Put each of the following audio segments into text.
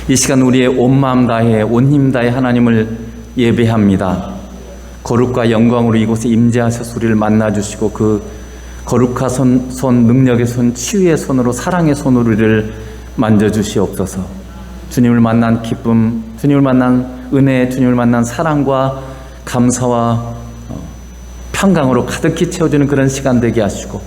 이 시간 우리의 온 마음 다해 온 힘 다해 하나님을 예배합니다. 거룩과 영광으로 이곳에 임재하셔서 우리를 만나주시고 그 거룩한 손, 능력의 손, 치유의 손으로, 사랑의 손으로 우리를 만져주시옵소서. 주님을 만난 기쁨, 주님을 만난 은혜, 주님을 만난 사랑과 감사와 평강으로 가득히 채워주는 그런 시간 되게 하시고,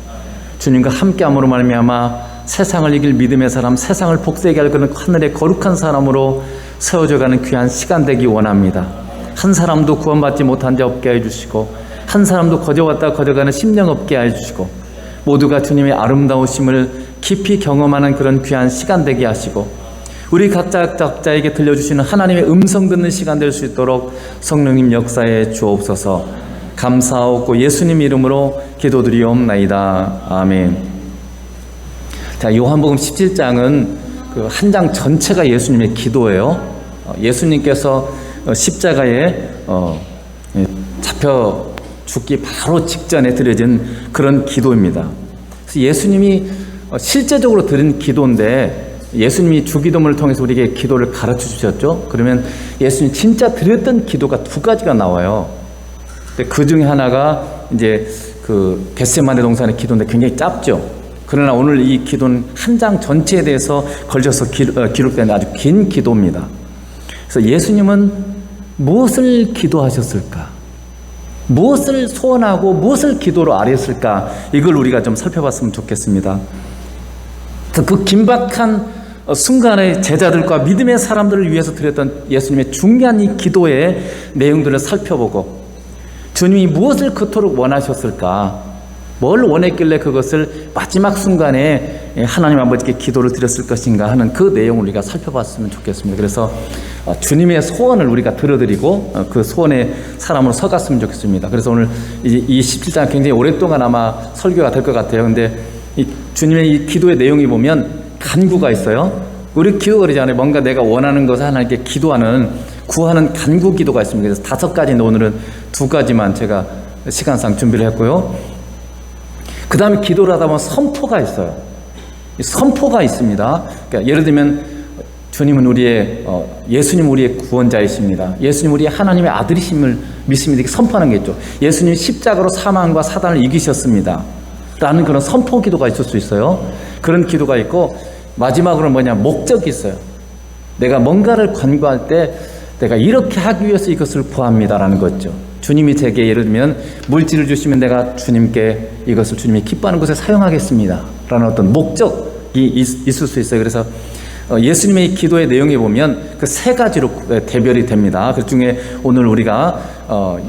주님과 함께함으로 말미암아 세상을 이길 믿음의 사람, 세상을 복되게 할 그런 하늘의 거룩한 사람으로 세워져가는 귀한 시간 되기 원합니다. 한 사람도 구원받지 못한 자 없게 해주시고, 한 사람도 거저왔다 거저가는 심령 없게 해주시고, 모두가 주님의 아름다우심을 깊이 경험하는 그런 귀한 시간 되게 하시고, 우리 각자에게 들려주시는 하나님의 음성 듣는 시간 될 수 있도록 성령님 역사해 주옵소서. 감사하고 예수님 이름으로 기도드리옵나이다. 아멘. 자, 요한복음 17장은 그 한 장 전체가 예수님의 기도예요. 예수님께서 십자가에 잡혀 죽기 바로 직전에 드려진 그런 기도입니다. 그래서 예수님이 실제적으로 드린 기도인데, 예수님이 주기도문을 통해서 우리에게 기도를 가르쳐 주셨죠. 그러면 예수님이 진짜 드렸던 기도가 두 가지가 나와요. 그 중에 하나가 이제 그 겟세마네 동산의 기도인데 굉장히 짧죠. 그러나 오늘 이 기도는 한 장 전체에 대해서 걸쳐서 기록된 아주 긴 기도입니다. 그래서 예수님은 무엇을 기도하셨을까? 무엇을 소원하고 무엇을 기도로 아뢰었을까? 이걸 우리가 좀 살펴봤으면 좋겠습니다. 그 긴박한 순간에 제자들과 믿음의 사람들을 위해서 드렸던 예수님의 중요한 이 기도의 내용들을 살펴보고, 주님이 무엇을 그토록 원하셨을까? 뭘 원했길래 그것을 마지막 순간에 하나님 아버지께 기도를 드렸을 것인가 하는 그 내용을 우리가 살펴봤으면 좋겠습니다. 그래서 주님의 소원을 우리가 들어드리고 그 소원의 사람으로 서갔으면 좋겠습니다. 그래서 오늘 이 17장 굉장히 오랫동안 아마 설교가 될 것 같아요. 근데 이 주님의 이 기도의 내용이 보면 간구가 있어요. 우리 기도 그러잖아요. 뭔가 내가 원하는 것을 하나님께 기도하는, 구하는 간구 기도가 있습니다. 그래서 5가지인데 오늘은 2가지만 제가 시간상 준비를 했고요. 그 다음에 기도를 하다 보면 선포가 있어요. 선포가 있습니다. 그러니까 예를 들면 주님은 예수님 우리의 구원자이십니다. 예수님 우리의 하나님의 아들이심을 믿습니다. 이렇게 선포하는 게 있죠. 예수님 십자가로 사망과 사단을 이기셨습니다. 라는 그런 선포 기도가 있을 수 있어요. 그런 기도가 있고, 마지막으로 목적이 있어요. 내가 뭔가를 간구할 때 내가 이렇게 하기 위해서 이것을 구합니다라는 거죠. 주님이 제게 예를 들면 물질을 주시면 내가 주님께 이것을 주님이 기뻐하는 곳에 사용하겠습니다 라는 어떤 목적이 있을 수 있어요. 그래서 예수님의 기도의 내용에 보면 그 3가지로 대별이 됩니다. 그 중에 오늘 우리가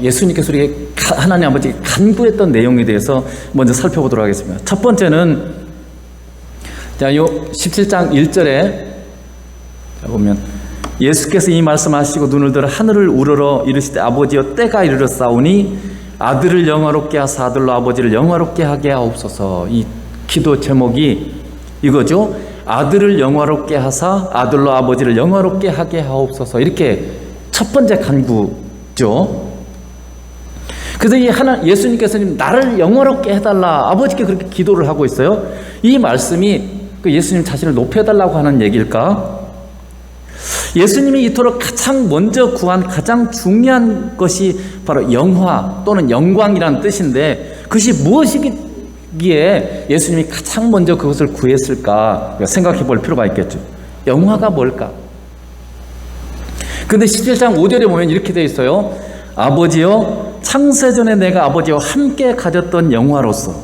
예수님께서 우리에게 하나님 아버지께 간구했던 내용에 대해서 먼저 살펴보도록 하겠습니다. 첫 번째는 요 17장 1절에 보면 예수께서 이 말씀하시고 눈을 들어 하늘을 우러러 이르시되 아버지여 때가 이르렀사오니 아들을 영화롭게 하사 아들로 아버지를 영화롭게 하게 하옵소서. 이 기도 제목이 이거죠. 아들을 영화롭게 하사 아들로 아버지를 영화롭게 하게 하옵소서. 이렇게 첫 번째 간구죠. 그래서 예수님께서는 나를 영화롭게 해달라, 아버지께 그렇게 기도를 하고 있어요. 이 말씀이 그 예수님 자신을 높여달라고 하는 얘기일까? 예수님이 이토록 가장 먼저 구한 가장 중요한 것이 바로 영화 또는 영광이라는 뜻인데, 그것이 무엇이기에 예수님이 가장 먼저 그것을 구했을까 생각해 볼 필요가 있겠죠. 영화가 뭘까? 근데 17장 5절에 보면 이렇게 되어 있어요. 아버지여 창세전에 내가 아버지와 함께 가졌던 영화로서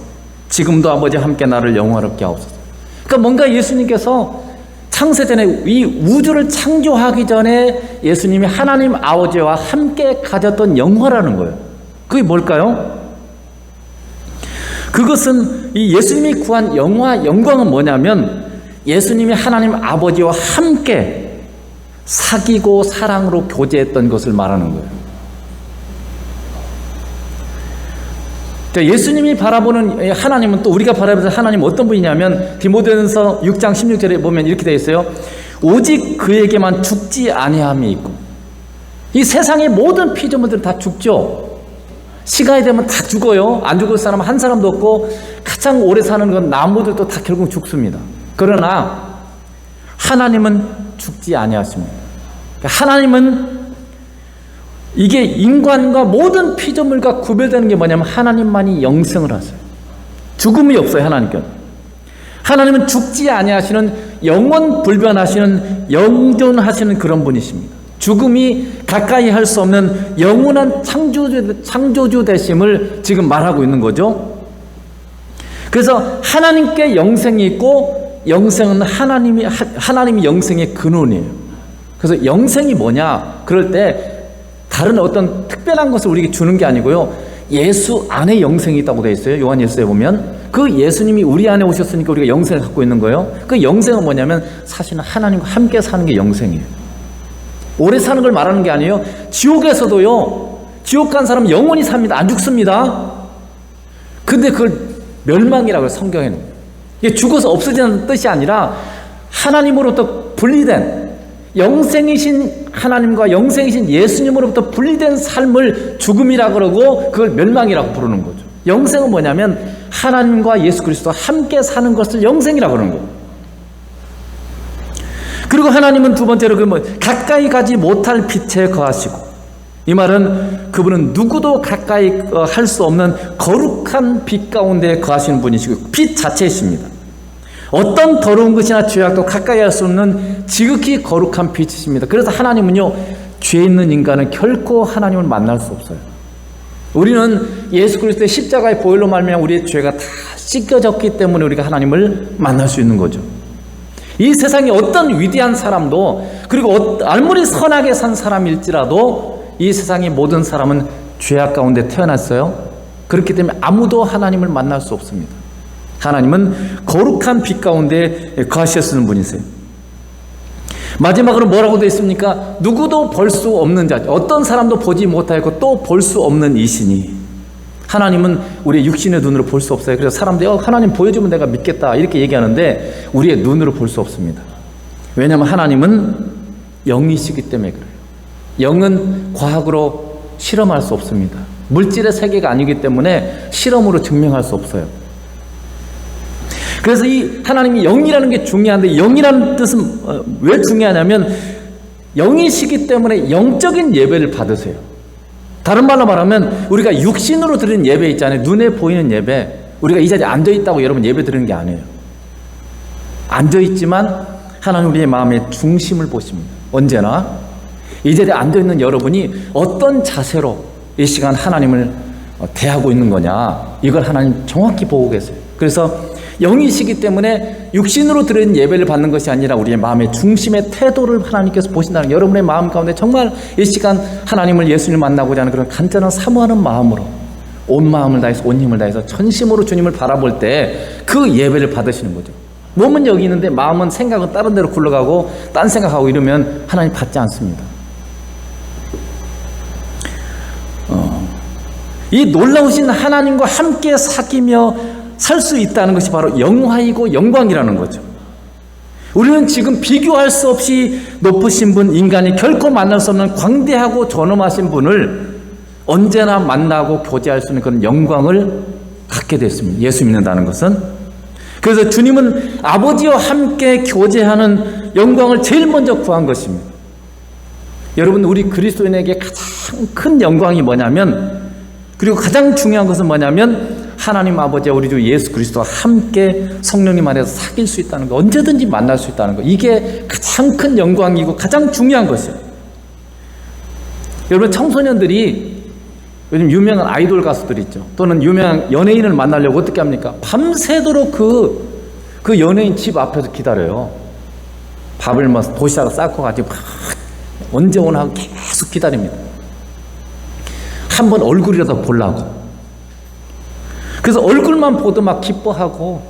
지금도 아버지와 함께 나를 영화롭게 하옵소서. 그러니까 뭔가 예수님께서 창세전에 이 우주를 창조하기 전에 예수님이 하나님 아버지와 함께 가졌던 영화라는 거예요. 그게 뭘까요? 그것은 이 예수님이 구한 영광은 뭐냐면 예수님이 하나님 아버지와 함께 사귀고 사랑으로 교제했던 것을 말하는 거예요. 예수님이 바라보는 하나님은, 또 우리가 바라보는 하나님은 어떤 분이냐면 디모데전서 6장 16절에 보면 이렇게 되어 있어요. 오직 그에게만 죽지 아니함이 있고, 이 세상의 모든 피조물들은 다 죽죠. 시간이 되면 다 죽어요. 안 죽을 사람은 한 사람도 없고, 가장 오래 사는 건 나무들도 다 결국 죽습니다. 그러나 하나님은 죽지 아니하십니다. 그러니까 하나님은 이게 인간과 모든 피조물과 구별되는 게 뭐냐면 하나님만이 영생을 하세요. 죽음이 없어요. 하나님께는. 하나님은 죽지 아니하시는 영원 불변하시는 영존하시는 그런 분이십니다. 죽음이 가까이 할 수 없는 영원한 창조주 되심을 지금 말하고 있는 거죠. 그래서 하나님께 영생이 있고 영생은 하나님이 영생의 근원이에요. 그래서 영생이 뭐냐? 그럴 때 다른 어떤 특별한 것을 우리에게 주는 게 아니고요. 예수 안에 영생이 있다고 되어 있어요. 요한일서에 보면 그 예수님이 우리 안에 오셨으니까 우리가 영생을 갖고 있는 거예요. 그 영생은 뭐냐면 사실은 하나님과 함께 사는 게 영생이에요. 오래 사는 걸 말하는 게 아니에요. 지옥에서도요. 지옥 간 사람은 영원히 삽니다. 안 죽습니다. 근데 그걸 멸망이라고 해요. 성경에는. 이게 죽어서 없어지는 뜻이 아니라 하나님으로부터 분리된 영생이신 하나님과 영생이신 예수님으로부터 분리된 삶을 죽음이라고 그러고 그걸 멸망이라고 부르는 거죠. 영생은 뭐냐면 하나님과 예수 그리스도와 함께 사는 것을 영생이라고 그러는 거예요. 그리고 하나님은 두 번째로 가까이 가지 못할 빛에 거하시고, 이 말은 그분은 누구도 가까이 할 수 없는 거룩한 빛 가운데 거하시는 분이시고 빛 자체이십니다. 어떤 더러운 것이나 죄악도 가까이 할 수 없는 지극히 거룩한 빛이십니다. 그래서 하나님은요, 죄 있는 인간은 결코 하나님을 만날 수 없어요. 우리는 예수 그리스도의 십자가의 보혈로 말미암아 우리의 죄가 다 씻겨졌기 때문에 우리가 하나님을 만날 수 있는 거죠. 이 세상에 어떤 위대한 사람도, 그리고 아무리 선하게 산 사람일지라도 이 세상의 모든 사람은 죄악 가운데 태어났어요. 그렇기 때문에 아무도 하나님을 만날 수 없습니다. 하나님은 거룩한 빛 가운데 거하셨는 분이세요. 마지막으로 뭐라고 되어 있습니까? 누구도 볼 수 없는 자, 어떤 사람도 보지 못하고 또 볼 수 없는 이시니, 하나님은 우리의 육신의 눈으로 볼 수 없어요. 그래서 사람들이 하나님 보여주면 내가 믿겠다 이렇게 얘기하는데 우리의 눈으로 볼 수 없습니다. 왜냐하면 하나님은 영이시기 때문에 그래요. 영은 과학으로 실험할 수 없습니다. 물질의 세계가 아니기 때문에 실험으로 증명할 수 없어요. 그래서 이 하나님이 영이라는 게 중요한데, 영이라는 뜻은 왜 중요하냐면 영이시기 때문에 영적인 예배를 받으세요. 다른 말로 말하면 우리가 육신으로 드리는 예배 있잖아요. 눈에 보이는 예배. 우리가 이 자리에 앉아있다고 여러분 예배 드리는 게 아니에요. 앉아있지만 하나님 우리의 마음의 중심을 보십니다. 언제나 이 자리에 앉아있는 여러분이 어떤 자세로 이 시간 하나님을 대하고 있는 거냐, 이걸 하나님 정확히 보고 계세요. 그래서 영이시기 때문에 육신으로 드리는 예배를 받는 것이 아니라 우리의 마음의 중심의 태도를 하나님께서 보신다는, 여러분의 마음 가운데 정말 이 시간 하나님을, 예수님을 만나고자 하는 그런 간절한 사모하는 마음으로 온 마음을 다해서 온 힘을 다해서 전심으로 주님을 바라볼 때 그 예배를 받으시는 거죠. 몸은 여기 있는데 마음은, 생각은 다른 데로 굴러가고 딴 생각하고 이러면 하나님 받지 않습니다. 이 놀라우신 하나님과 함께 사귀며 살 수 있다는 것이 바로 영화이고 영광이라는 거죠. 우리는 지금 비교할 수 없이 높으신 분, 인간이 결코 만날 수 없는 광대하고 존엄하신 분을 언제나 만나고 교제할 수 있는 그런 영광을 갖게 됐습니다. 예수 믿는다는 것은. 그래서 주님은 아버지와 함께 교제하는 영광을 제일 먼저 구한 것입니다. 여러분, 우리 그리스도인에게 가장 큰 영광이 뭐냐면, 그리고 가장 중요한 것은 뭐냐면 하나님 아버지와 우리 주 예수 그리스도와 함께 성령님 안에서 사귈 수 있다는 거, 언제든지 만날 수 있다는 거, 이게 가장 큰 영광이고 가장 중요한 것이에요. 여러분, 청소년들이 요즘 유명한 아이돌 가수들 있죠, 또는 유명한 연예인을 만나려고 어떻게 합니까? 밤새도록 그 연예인 집 앞에서 기다려요. 밥을 도시락을 싸고 가지고 막 언제 오나 하고 계속 기다립니다. 한번 얼굴이라도 보려고. 그래서 얼굴만 보도 막 기뻐하고,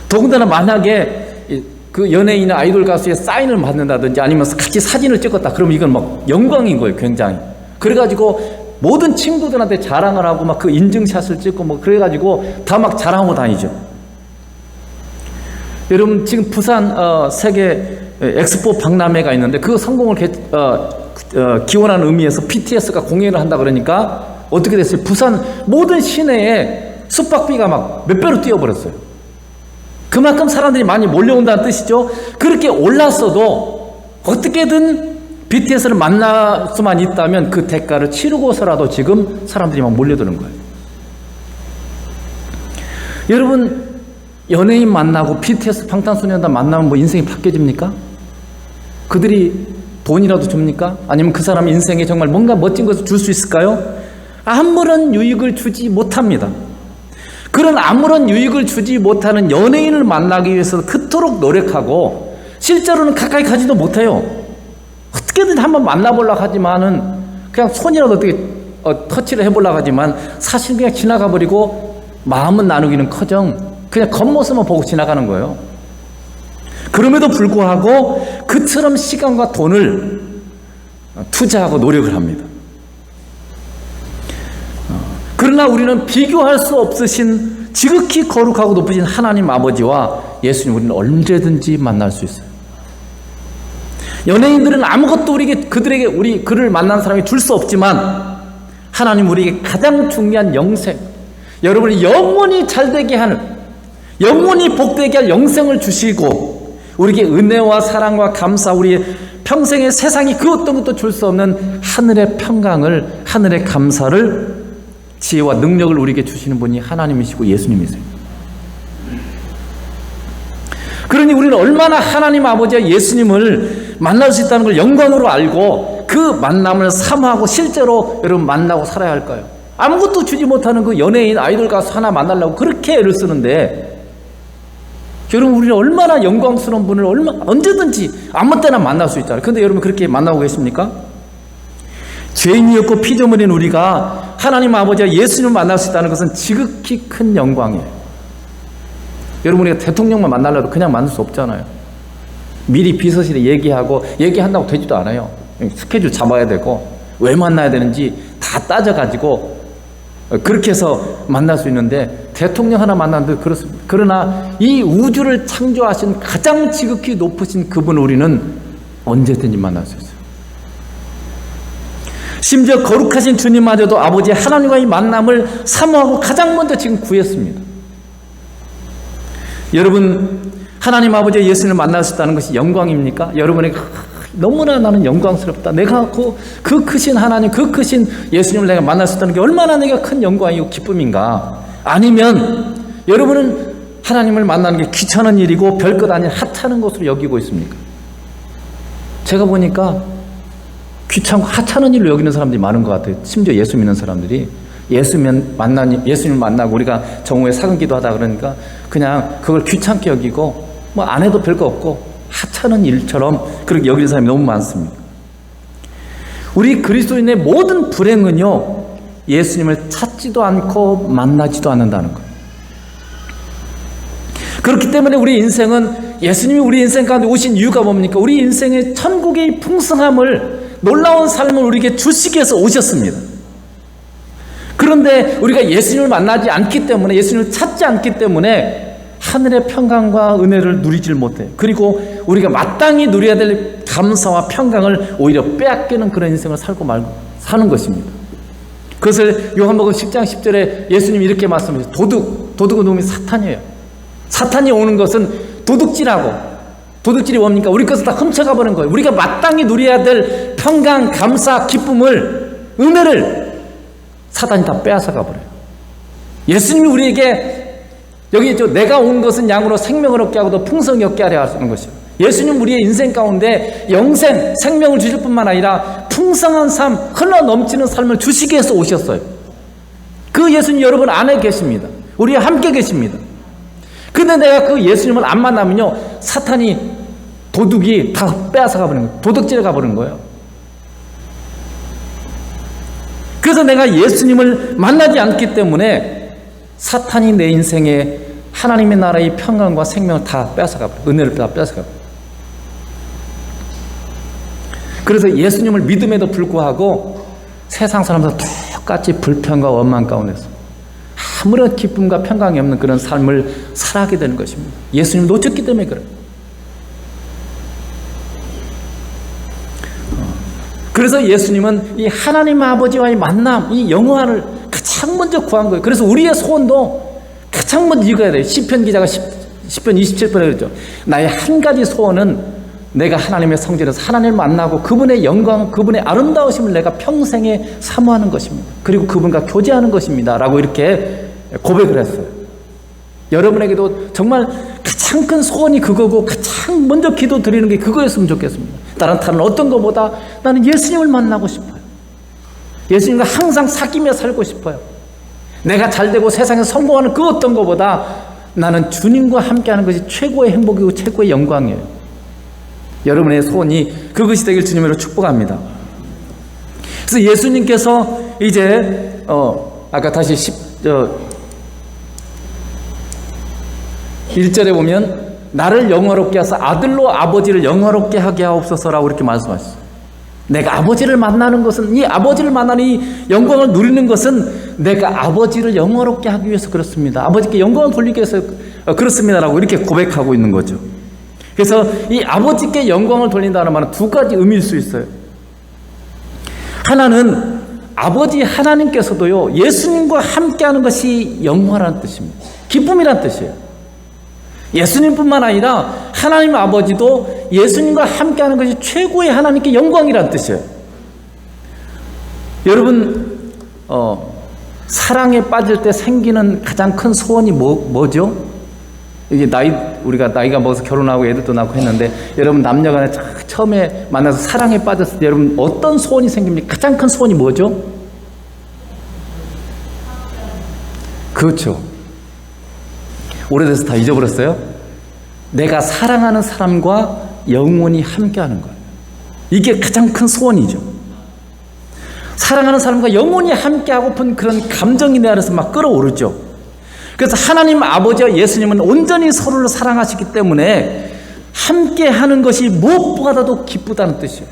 더군다나 만약에 그 연예인이나 아이돌 가수의 사인을 받는다든지 아니면 같이 사진을 찍었다, 그러면 이건 막 영광인 거예요, 굉장히. 그래가지고 모든 친구들한테 자랑을 하고 막 그 인증샷을 찍고 뭐 그래가지고 다 막 자랑하고 다니죠. 여러분, 지금 부산 세계 엑스포 박람회가 있는데 그 성공을 기원하는 의미에서 BTS가 공연을 한다 그러니까 어떻게 됐어요? 부산 모든 시내에 숙박비가 막 몇 배로 뛰어버렸어요. 그만큼 사람들이 많이 몰려온다는 뜻이죠. 그렇게 올랐어도 어떻게든 BTS를 만날 수만 있다면 그 대가를 치르고서라도 지금 사람들이 막 몰려드는 거예요. 여러분, 연예인 만나고 BTS 방탄소년단 만나면 뭐 인생이 바뀌어집니까? 그들이 돈이라도 줍니까? 아니면 그 사람 인생에 정말 뭔가 멋진 것을 줄 수 있을까요? 아무런 유익을 주지 못합니다. 그런 아무런 유익을 주지 못하는 연예인을 만나기 위해서 그토록 노력하고 실제로는 가까이 가지도 못해요. 어떻게든 한번 만나보려고 하지만은 그냥 손이라도 어떻게 터치를 해보려고 하지만 사실 그냥 지나가 버리고 마음은 나누기는 커녕 그냥 겉모습만 보고 지나가는 거예요. 그럼에도 불구하고 그처럼 시간과 돈을 투자하고 노력을 합니다. 그러나 우리는 비교할 수 없으신 지극히 거룩하고 높으신 하나님 아버지와 예수님 우리는 언제든지 만날 수 있어요. 연예인들은 아무것도 그들에게 그를 만난 사람이 줄 수 없지만 하나님 우리에게 가장 중요한 영생, 여러분이 영원히 잘되게 하는, 영원히 복되게 할 영생을 주시고 우리에게 은혜와 사랑과 감사, 우리의 평생의 세상이 그 어떤 것도 줄 수 없는 하늘의 평강을, 하늘의 감사를, 지혜와 능력을 우리에게 주시는 분이 하나님이시고 예수님이세요. 그러니 우리는 얼마나 하나님 아버지와 예수님을 만날 수 있다는 걸 영광으로 알고 그 만남을 사모하고 실제로 여러분 만나고 살아야 할까요? 아무것도 주지 못하는 그 연예인, 아이돌 가수 하나 만나려고 그렇게 애를 쓰는데 여러분 우리는 얼마나 영광스러운 분을 언제든지 아무 때나 만날 수 있잖아요. 그런데 여러분 그렇게 만나고 계십니까? 죄인이었고 피조물인 우리가 하나님 아버지와 예수님을 만날 수 있다는 것은 지극히 큰 영광이에요. 여러분 우리가 대통령만 만나려도 그냥 만날 수 없잖아요. 미리 비서실에 얘기한다고 되지도 않아요. 스케줄 잡아야 되고 왜 만나야 되는지 다 따져가지고 그렇게 해서 만날 수 있는데 대통령 하나 만났는데 그렇습니다. 그러나 이 우주를 창조하신 가장 지극히 높으신 그분을 우리는 언제든지 만날 수 있어요. 심지어 거룩하신 주님마저도 아버지 하나님과의 만남을 사모하고 가장 먼저 지금 구했습니다. 여러분 하나님 아버지와 예수님을 만날 수 있다는 것이 영광입니까? 여러분에게 너무나 나는 영광스럽다. 내가 그 크신 하나님, 그 크신 예수님을 내가 만날 수 있다는 게 얼마나 내가 큰 영광이고 기쁨인가? 아니면 여러분은 하나님을 만나는 게 귀찮은 일이고 별것 아닌 하찮은 것으로 여기고 있습니까? 제가 보니까 귀찮고 하찮은 일로 여기는 사람들이 많은 것 같아요. 심지어 예수 믿는 사람들이 예수님을 만나고 우리가 정오에 사근기도 하다 그러니까 그냥 그걸 귀찮게 여기고 뭐 안 해도 별거 없고 하찮은 일처럼 그렇게 여기는 사람이 너무 많습니다. 우리 그리스도인의 모든 불행은요 예수님을 찾지도 않고 만나지도 않는다는 거예요. 그렇기 때문에 우리 인생은 예수님이 우리 인생 가운데 오신 이유가 뭡니까? 우리 인생의 천국의 풍성함을, 놀라운 삶을 우리에게 주시기 위해서 오셨습니다. 그런데 우리가 예수님을 만나지 않기 때문에, 예수님을 찾지 않기 때문에 하늘의 평강과 은혜를 누리질 못해요. 그리고 우리가 마땅히 누려야 될 감사와 평강을 오히려 빼앗기는 그런 인생을 살고 말고 사는 것입니다. 그것을 요한복음 10장 10절에 예수님이 이렇게 말씀하셨어요. 도둑은 놈이 사탄이에요. 사탄이 오는 것은 도둑질이 뭡니까? 우리 것을 다 훔쳐가 버리는 거예요. 우리가 마땅히 누려야 될 평강, 감사, 기쁨을, 은혜를 사탄이 다 빼앗아가 버려요. 예수님이 우리에게 여기 내가 온 것은 양으로 생명을 얻게 하고 더 풍성히 얻게 하려 하시는 것이요. 예수님 우리의 인생 가운데 영생, 생명을 주실 뿐만 아니라 풍성한 삶, 흘러 넘치는 삶을 주시기 위해서 오셨어요. 그 예수님 여러분 안에 계십니다. 우리와 함께 계십니다. 근데 내가 그 예수님을 안 만나면요 사탄이, 도둑이 다 빼앗아가 버리는 거예요. 도둑질해 가버리는 거예요. 그래서 내가 예수님을 만나지 않기 때문에 사탄이 내 인생에 하나님의 나라의 평강과 생명을 다 뺏어가 버려요. 은혜를 다 뺏어가 버려요. 그래서 예수님을 믿음에도 불구하고 세상 사람들 똑같이 불평과 원망 가운데서 아무런 기쁨과 평강이 없는 그런 삶을 살아가게 되는 것입니다. 예수님 놓쳤기 때문에 그래요. 그래서 예수님은 이 하나님 아버지와의 만남, 이 영화를 가장 먼저 구한 거예요. 그래서 우리의 소원도 가장 먼저 읽어야 돼요. 시편 기자가 10편 27편에 그랬죠. 나의 한 가지 소원은 내가 하나님의 성전에서 하나님을 만나고 그분의 영광, 그분의 아름다우심을 내가 평생에 사모하는 것입니다. 그리고 그분과 교제하는 것입니다. 라고 이렇게 고백을 했어요. 여러분에게도 정말 가장 큰 소원이 그거고 가장 먼저 기도 드리는 게 그거였으면 좋겠습니다. 다른 어떤 것보다 나는 예수님을 만나고 싶어요. 예수님과 항상 사귀며 살고 싶어요. 내가 잘되고 세상에 성공하는 그 어떤 것보다 나는 주님과 함께하는 것이 최고의 행복이고 최고의 영광이에요. 여러분의 소원이 그것이 되길 주님으로 축복합니다. 그래서 예수님께서 이제 아까 다시 1절에 보면 나를 영화롭게 하사 아들로 아버지를 영화롭게 하게 하옵소서라고 이렇게 말씀하셨어요. 내가 아버지를 만나는 것은, 이 아버지를 만나는 이 영광을 누리는 것은 내가 아버지를 영화롭게 하기 위해서 그렇습니다. 아버지께 영광을 돌리기 위해서 그렇습니다라고 이렇게 고백하고 있는 거죠. 그래서 이 아버지께 영광을 돌린다는 말은 두 가지 의미일 수 있어요. 하나는 아버지 하나님께서도요, 예수님과 함께하는 것이 영화라는 뜻입니다. 기쁨이라는 뜻이에요. 예수님뿐만 아니라 하나님 아버지도 예수님과 함께하는 것이 최고의 하나님께 영광이라는 뜻이에요. 여러분, 사랑에 빠질 때 생기는 가장 큰 소원이 뭐죠? 이게 우리가 나이가 먹어서 결혼하고 애들도 낳고 했는데, 여러분 남녀간에 처음에 만나서 사랑에 빠졌을 때 여러분 어떤 소원이 생깁니까? 가장 큰 소원이 뭐죠? 그렇죠. 오래돼서 다 잊어버렸어요? 내가 사랑하는 사람과 영원히 함께하는 거예요. 이게 가장 큰 소원이죠. 사랑하는 사람과 영원히 함께하고픈 그런 감정이 내 안에서 막 끌어오르죠. 그래서 하나님 아버지와 예수님은 온전히 서로를 사랑하시기 때문에 함께하는 것이 무엇보다도 기쁘다는 뜻이에요.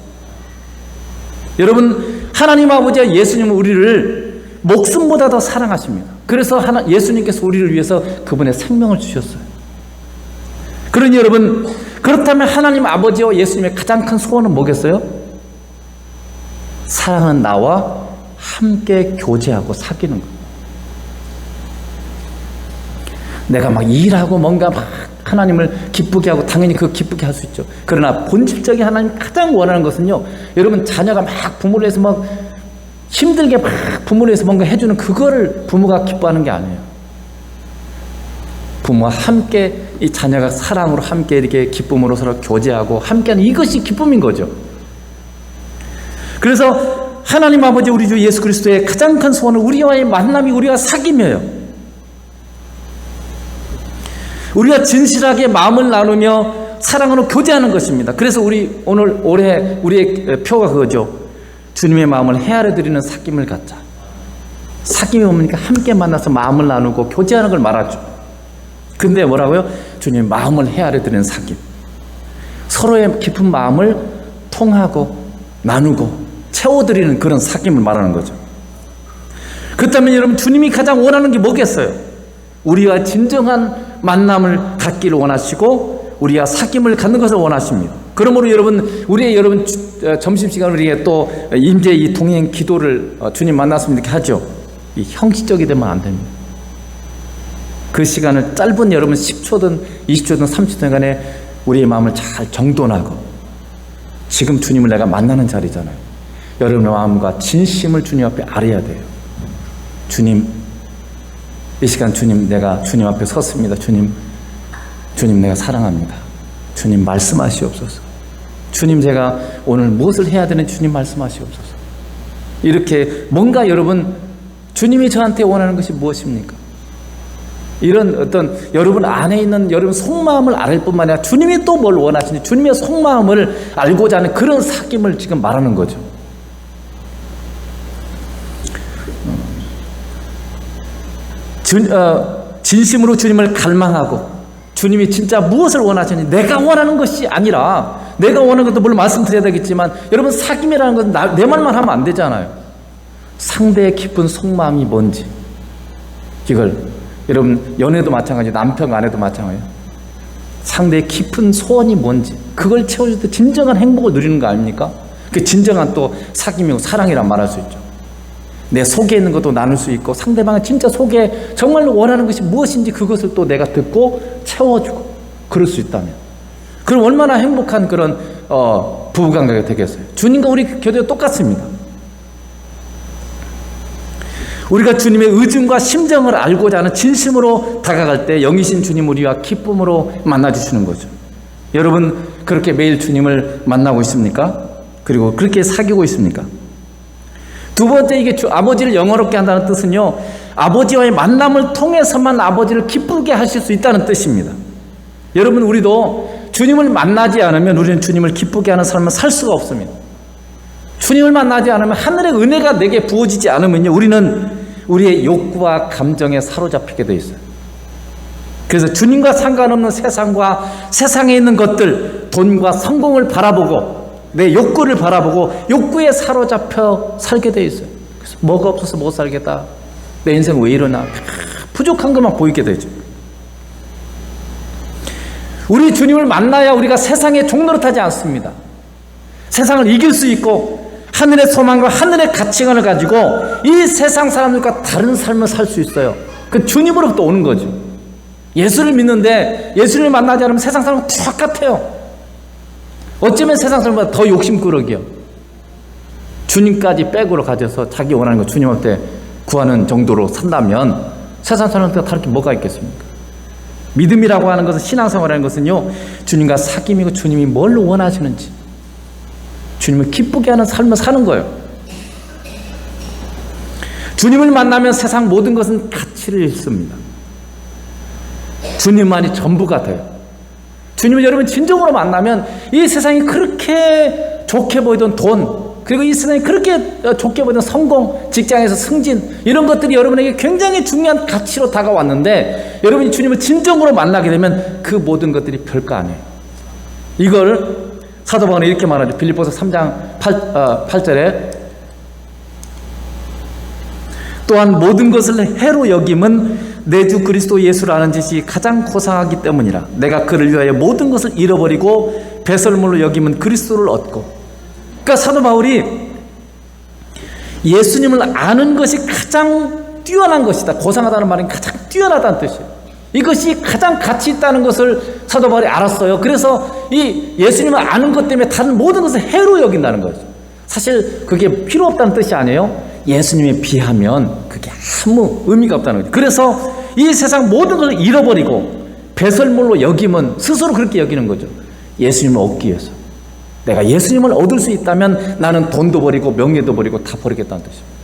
여러분, 하나님 아버지와 예수님은 우리를 목숨보다 더 사랑하십니다. 그래서 예수님께서 우리를 위해서 그분의 생명을 주셨어요. 그러니 여러분, 그렇다면 하나님 아버지와 예수님의 가장 큰 소원은 뭐겠어요? 사랑하는 나와 함께 교제하고 사귀는 것. 내가 막 일하고 뭔가 막 하나님을 기쁘게 하고 당연히 그거 기쁘게 할 수 있죠. 그러나 본질적인 하나님 가장 원하는 것은요, 여러분 자녀가 막 부모를 위해서 막 힘들게 막 부모를 위해서 뭔가 해주는 그거를 부모가 기뻐하는 게 아니에요. 부모와 함께 이 자녀가 사랑으로 함께 이렇게 기쁨으로 서로 교제하고 함께하는 이것이 기쁨인 거죠. 그래서 하나님 아버지 우리 주 예수 그리스도의 가장 큰 소원은 우리와의 만남이, 우리와 사귐이에요. 우리가 진실하게 마음을 나누며 사랑으로 교제하는 것입니다. 그래서 올해 우리의 표가 그거죠. 주님의 마음을 헤아려 드리는 사귐을 갖자. 사귐이 뭡니까? 함께 만나서 마음을 나누고 교제하는 걸 말하죠. 근데 뭐라고요? 주님의 마음을 헤아려 드리는 사귐. 서로의 깊은 마음을 통하고 나누고 채워드리는 그런 사귐을 말하는 거죠. 그렇다면 여러분, 주님이 가장 원하는 게 뭐겠어요? 우리와 진정한 만남을 갖기를 원하시고 우리와 사귐을 갖는 것을 원하십니다. 그러므로 여러분, 점심시간 우리에게 또 임재 이 동행 기도를 주님 만났으면 이렇게 하죠. 이 형식적이 되면 안 됩니다. 그 시간을 짧은 여러분 10초든 20초든 30초든 간에 우리의 마음을 잘 정돈하고, 지금 주님을 내가 만나는 자리잖아요. 여러분의 마음과 진심을 주님 앞에 아뢰야 돼요. 주님, 이 시간 주님, 내가 주님 앞에 섰습니다. 주님 내가 사랑합니다. 주님 말씀하시옵소서. 주님, 제가 오늘 무엇을 해야 되는지 주님 말씀하시옵소서. 이렇게 뭔가 여러분, 주님이 저한테 원하는 것이 무엇입니까? 이런 어떤 여러분 안에 있는 여러분 속마음을 알 뿐만 아니라 주님이 또 뭘 원하시는지 주님의 속마음을 알고자 하는 그런 사귐을 지금 말하는 거죠. 진심으로 주님을 갈망하고 주님이 진짜 무엇을 원하시는지, 내가 원하는 것이 아니라, 내가 원하는 것도 물론 말씀드려야 되겠지만, 여러분 사귐이라는 것은 내 말만 하면 안 되잖아요. 상대의 깊은 속마음이 뭔지, 이걸 여러분 연애도 마찬가지, 남편과 아내도 마찬가지예요. 상대의 깊은 소원이 뭔지 그걸 채워줄 때 진정한 행복을 누리는 거 아닙니까? 그게 진정한 또 사귐이고 사랑이란 말할 수 있죠. 내 속에 있는 것도 나눌 수 있고, 상대방은 진짜 속에 정말로 원하는 것이 무엇인지 그것을 또 내가 듣고 채워주고, 그럴 수 있다면. 그럼 얼마나 행복한 그런 부부관계가 되겠어요. 주님과 우리 교제가 똑같습니다. 우리가 주님의 의중과 심정을 알고자 하는 진심으로 다가갈 때 영이신 주님 우리와 기쁨으로 만나주시는 거죠. 여러분 그렇게 매일 주님을 만나고 있습니까? 그리고 그렇게 사귀고 있습니까? 두 번째, 이게 아버지를 영화롭게 한다는 뜻은요, 아버지와의 만남을 통해서만 아버지를 기쁘게 하실 수 있다는 뜻입니다. 여러분 우리도 주님을 만나지 않으면 우리는 주님을 기쁘게 하는 삶을 살 수가 없습니다. 주님을 만나지 않으면, 하늘의 은혜가 내게 부어지지 않으면요, 우리는 우리의 욕구와 감정에 사로잡히게 돼 있어요. 그래서 주님과 상관없는 세상과 세상에 있는 것들, 돈과 성공을 바라보고 내 욕구를 바라보고 욕구에 사로잡혀 살게 돼 있어요. 그래서 뭐가 없어서 못 살겠다, 내 인생 왜 이러나, 부족한 것만 보이게 되죠. 우리 주님을 만나야 우리가 세상의 종노릇 하지 않습니다. 세상을 이길 수 있고 하늘의 소망과 하늘의 가치관을 가지고 이 세상 사람들과 다른 삶을 살 수 있어요. 그 주님으로부터 오는 거죠. 예수를 믿는데 예수를 만나지 않으면 세상 사람은 똑같아요. 어쩌면 세상 사람보다 더 욕심꾸러기요. 주님까지 백으로 가져서 자기 원하는 거 주님한테 구하는 정도로 산다면 세상 사람들과 다를 게 뭐가 있겠습니까? 믿음이라고 하는 것은, 신앙생활이라는 것은요, 주님과 사귐이고 주님이 뭘 원하시는지, 주님을 기쁘게 하는 삶을 사는 거예요. 주님을 만나면 세상 모든 것은 가치를 잃습니다. 주님만이 전부가 돼요. 주님을 여러분 진정으로 만나면 이 세상이 그렇게 좋게 보이던 돈, 그리고 이 세상이 그렇게 좋게 보이던 성공, 직장에서 승진, 이런 것들이 여러분에게 굉장히 중요한 가치로 다가왔는데, 여러분이 주님을 진정으로 만나게 되면 그 모든 것들이 별거 아니에요. 이걸 사도 바울은 이렇게 말하죠. 빌립보서 3장 8절에 또한 모든 것을 해로 여김은 내 주 그리스도 예수를 아는 짓이 가장 고상하기 때문이라. 내가 그를 위하여 모든 것을 잃어버리고 배설물로 여김은 그리스도를 얻고. 그러니까 사도 바울이 예수님을 아는 것이 가장 뛰어난 것이다. 고상하다는 말은 가장 뛰어나다는 뜻이에요. 이것이 가장 가치 있다는 것을 사도 바울이 알았어요. 그래서 이 예수님을 아는 것 때문에 다른 모든 것을 해로 여긴다는 거죠. 사실 그게 필요 없다는 뜻이 아니에요. 예수님에 비하면 그게 아무 의미가 없다는 거죠. 그래서 이 세상 모든 걸 잃어버리고 배설물로 여김은 스스로 그렇게 여기는 거죠. 예수님을 얻기 위해서. 내가 예수님을 얻을 수 있다면 나는 돈도 버리고 명예도 버리고 다 버리겠다는 뜻입니다.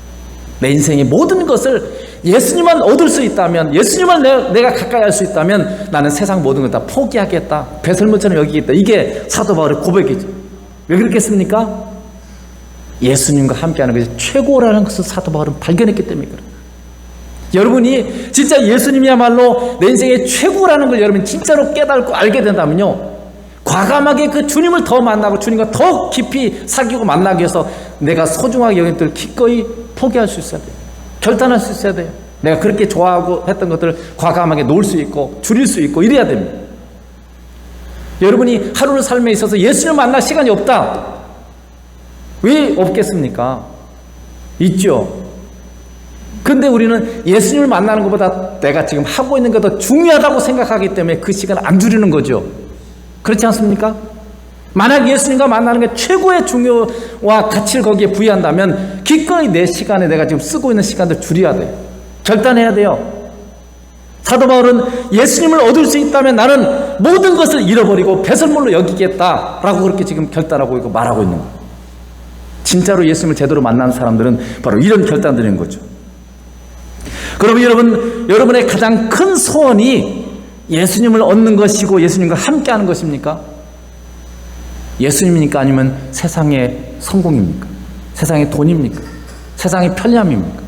내 인생의 모든 것을 예수님만 얻을 수 있다면, 예수님을 내가 가까이 할 수 있다면 나는 세상 모든 걸 다 포기하겠다, 배설물처럼 여기겠다. 이게 사도 바울의 고백이죠. 왜 그렇겠습니까? 예수님과 함께하는 것이 최고라는 것을 사도 바울은 발견했기 때문에 그래요. 여러분이 진짜 예수님이야말로 내 인생의 최고라는 걸 여러분이 진짜로 깨닫고 알게 된다면요, 과감하게 그 주님을 더 만나고 주님과 더 깊이 사귀고 만나기 위해서 내가 소중하게 여긴 것들을 기꺼이 포기할 수 있어야 돼요. 결단할 수 있어야 돼요. 내가 그렇게 좋아하고 했던 것들을 과감하게 놓을 수 있고 줄일 수 있고 이래야 됩니다. 여러분이 하루를 삶에 있어서 예수님을 만날 시간이 없다. 왜 없겠습니까? 있죠. 근데 우리는 예수님을 만나는 것보다 내가 지금 하고 있는 게 더 중요하다고 생각하기 때문에 그 시간을 안 줄이는 거죠. 그렇지 않습니까? 만약 예수님과 만나는 게 최고의 중요와 가치를 거기에 부여한다면 기꺼이 내 시간에 내가 지금 쓰고 있는 시간들 줄여야 돼요. 결단해야 돼요. 사도 바울은 예수님을 얻을 수 있다면 나는 모든 것을 잃어버리고 배설물로 여기겠다라고 그렇게 지금 결단하고 있고 말하고 있는 거예요. 진짜로 예수님을 제대로 만난 사람들은 바로 이런 결단들인 거죠. 그러면 여러분의 가장 큰 소원이 예수님을 얻는 것이고 예수님과 함께하는 것입니까? 예수님입니까? 아니면 세상의 성공입니까? 세상의 돈입니까? 세상의 편리함입니까?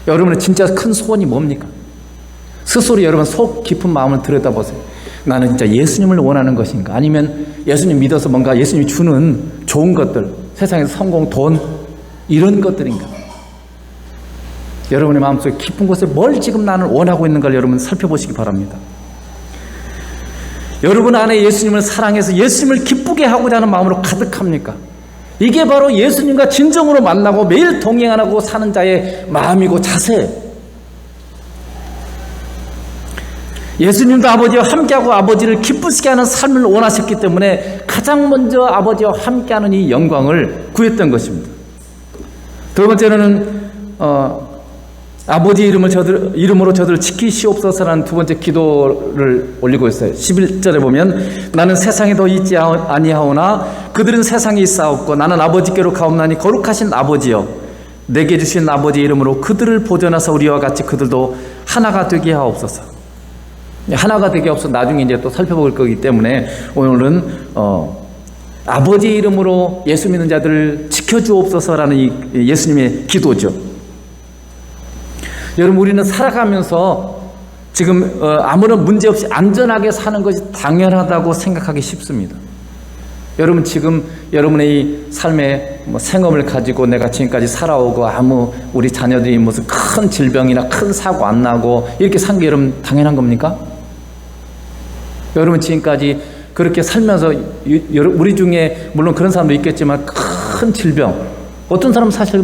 여러분의 진짜 큰 소원이 뭡니까? 스스로 여러분 속 깊은 마음을 들여다보세요. 나는 진짜 예수님을 원하는 것인가? 아니면 예수님 믿어서 뭔가 예수님이 주는 좋은 것들, 세상에서 성공, 돈, 이런 것들인가? 여러분의 마음속에 깊은 곳에 뭘 지금 나는 원하고 있는가를 여러분 살펴보시기 바랍니다. 여러분 안에 예수님을 사랑해서 예수님을 기쁘게 하고자 하는 마음으로 가득합니까? 이게 바로 예수님과 진정으로 만나고 매일 동행하고 사는 자의 마음이고 자세예요. 예수님도 아버지와 함께하고 아버지를 기쁘시게 하는 삶을 원하셨기 때문에 가장 먼저 아버지와 함께하는 이 영광을 구했던 것입니다. 두 번째로는 아버지 이름으로 저들을 지키시옵소서라는 두 번째 기도를 올리고 있어요. 11절에 보면 나는 세상에 더 있지 아니하오나 그들은 세상에 있사옵고 나는 아버지께로 가옵나니 거룩하신 아버지여 내게 주신 아버지 이름으로 그들을 보존하사 우리와 같이 그들도 하나가 되게 하옵소서. 하나가 되게 하옵소서. 나중에 이제 또 살펴볼 거기 때문에 오늘은 아버지 이름으로 예수 믿는 자들을 지켜주옵소서라는 이 예수님의 기도죠. 여러분, 우리는 살아가면서 지금 아무런 문제 없이 안전하게 사는 것이 당연하다고 생각하기 쉽습니다. 여러분, 지금 여러분의 이 삶의 생업을 가지고 내가 지금까지 살아오고 우리 자녀들이 무슨 큰 질병이나 큰 사고 안 나고 이렇게 산 게 여러분 당연한 겁니까? 여러분 지금까지 그렇게 살면서 우리 중에 물론 그런 사람도 있겠지만 큰 질병, 어떤 사람은 사실